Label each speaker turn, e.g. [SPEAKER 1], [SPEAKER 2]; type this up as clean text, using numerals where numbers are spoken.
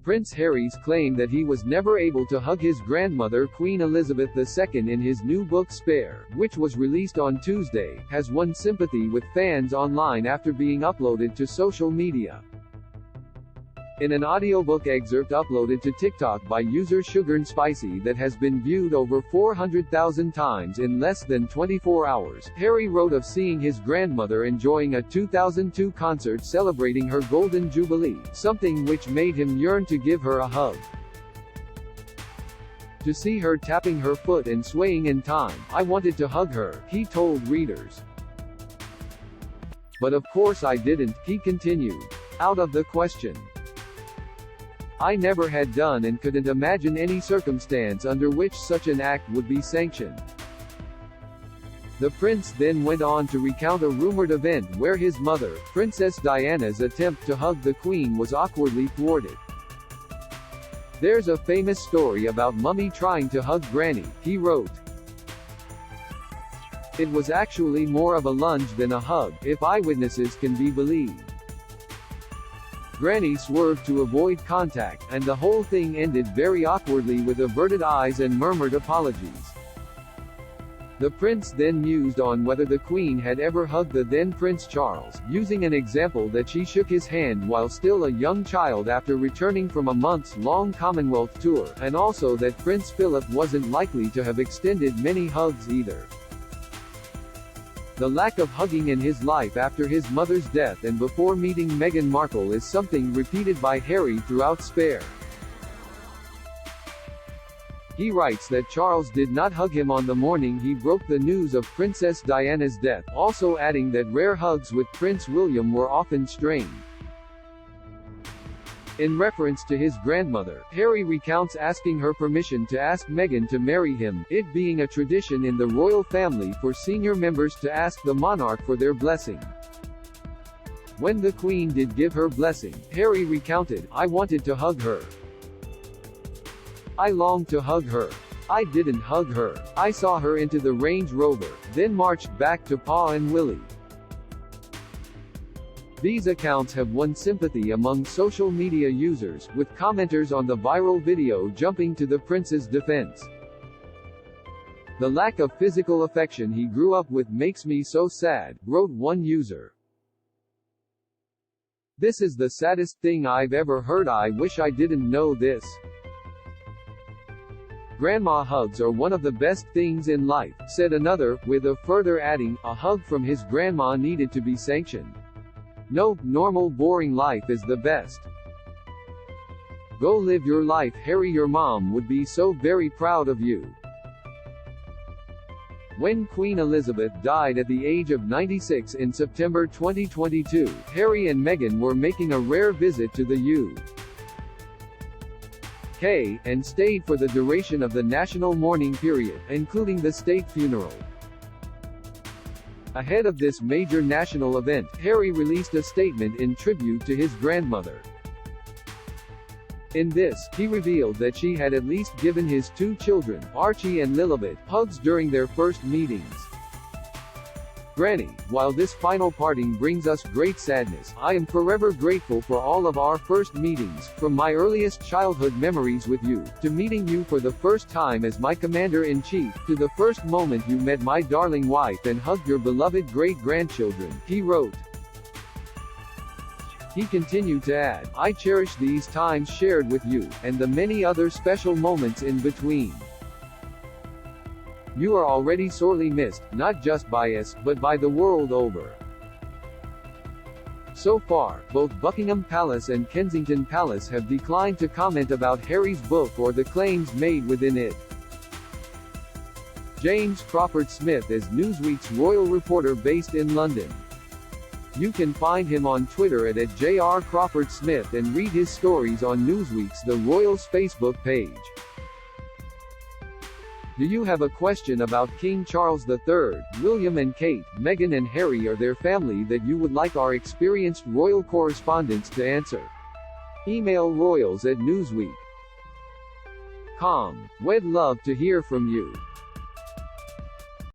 [SPEAKER 1] Prince Harry's claim that he was never able to hug his grandmother Queen Elizabeth II in his new book Spare, which was released on Tuesday, has won sympathy with fans online after being uploaded to social media. In an audiobook excerpt uploaded to TikTok by user SugarnSpicy that has been viewed over 400,000 times in less than 24 hours, Harry wrote of seeing his grandmother enjoying a 2002 concert celebrating her Golden Jubilee, something which made him yearn to give her a hug. To see her tapping her foot and swaying in time, I wanted to hug her, he told readers. But of course I didn't, he continued. Out of the question. I never had done and couldn't imagine any circumstance under which such an act would be sanctioned. The prince then went on to recount a rumored event where his mother, Princess Diana's attempt to hug the Queen was awkwardly thwarted. There's a famous story about Mummy trying to hug Granny, he wrote. It was actually more of a lunge than a hug, if eyewitnesses can be believed. Granny swerved to avoid contact, and the whole thing ended very awkwardly with averted eyes and murmured apologies. The prince then mused on whether the Queen had ever hugged the then Prince Charles, using an example that she shook his hand while still a young child after returning from a months-long Commonwealth tour, and also that Prince Philip wasn't likely to have extended many hugs either. The lack of hugging in his life after his mother's death and before meeting Meghan Markle is something repeated by Harry throughout Spare. He writes that Charles did not hug him on the morning he broke the news of Princess Diana's death, also adding that rare hugs with Prince William were often strained. In reference to his grandmother, Harry recounts asking her permission to ask Meghan to marry him, it being a tradition in the royal family for senior members to ask the monarch for their blessing. When the Queen did give her blessing, Harry recounted, I wanted to hug her. I longed to hug her. I didn't hug her. I saw her into the Range Rover, then marched back to Pa and Willie. These accounts have won sympathy among social media users, with commenters on the viral video jumping to the prince's defense. The lack of physical affection he grew up with makes me so sad, wrote one user. This is the saddest thing I've ever heard. I wish I didn't know this. Grandma hugs are one of the best things in life, said another, with a further adding, a hug from his grandma needed to be sanctioned. No, normal boring life is the best. Go live your life, Harry. Your mom would be so very proud of you. When Queen Elizabeth died at the age of 96 in September 2022, Harry and Meghan were making a rare visit to the UK, and stayed for the duration of the national mourning period, including the state funeral. Ahead of this major national event, Harry released a statement in tribute to his grandmother. In this, he revealed that she had at least given his two children, Archie and Lilibet, hugs during their first meetings. Granny, while this final parting brings us great sadness, I am forever grateful for all of our first meetings, from my earliest childhood memories with you, to meeting you for the first time as my commander-in-chief, to the first moment you met my darling wife and hugged your beloved great-grandchildren, he wrote. He continued to add, I cherish these times shared with you, and the many other special moments in between. You are already sorely missed, not just by us, but by the world over. So far, both Buckingham Palace and Kensington Palace have declined to comment about Harry's book or the claims made within it. James Crawford Smith is Newsweek's royal reporter based in London. You can find him on Twitter at @JrCrawfordSmith and read his stories on Newsweek's The Royals Facebook page. Do you have a question about King Charles III, William and Kate, Meghan and Harry or their family that you would like our experienced royal correspondents to answer? Email royals@newsweek.com. We'd love to hear from you.